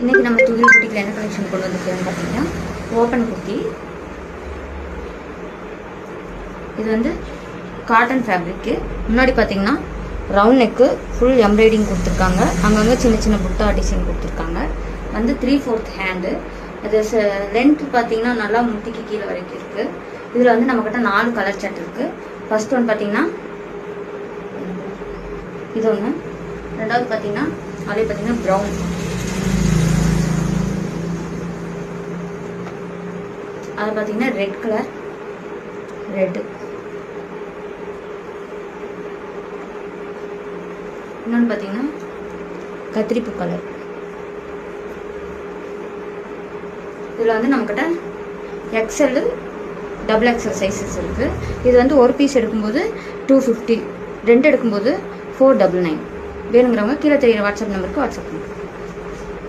இன்றைக்கி நம்ம துகில் குட்டியில் என்ன கலெக்ஷன் கொண்டு வந்துருக்கோம்னு பார்த்தீங்கன்னா ஓப்பன் குர்த்தி. இது வந்து காட்டன் ஃபேப்ரிக்கு. முன்னாடி பார்த்தீங்கன்னா ரவுண்ட் நெக்கு, ஃபுல் எம்ப்ராய்டிங் கொடுத்துருக்காங்க. அங்கங்கே சின்ன சின்ன புட்டா டிசைன் கொடுத்துருக்காங்க. வந்து 3/4 ஹேண்டு. அது லென்த் பார்த்தீங்கன்னா நல்லா முட்டிக்கு கீழே வரைக்கும் இருக்குது. இதில் வந்து நம்மக்கிட்ட 4 கலர் சார்ட் இருக்குது. ஃபர்ஸ்ட் ஒன் பார்த்தீங்கன்னா இது ஒன்று. ரெண்டாவது பார்த்தீங்கன்னா அதே பார்த்தீங்கன்னா ப்ரௌன். அது பார்த்தீங்கன்னா ரெட் கலர், ரெட்டு. இன்னொன்று பார்த்தீங்கன்னா கத்திரிப்பூ கலர். இதில் வந்து நம்மக்கிட்ட XL, XXL சைஸஸ் இருக்குது. இது வந்து ஒரு பீஸ் எடுக்கும்போது 250, 2 எடுக்கும்போது 499. வேணுங்கிறவங்க கீழே தெரியுற வாட்ஸ்அப் நம்பருக்கு வாட்ஸ்அப் பண்ணுங்க.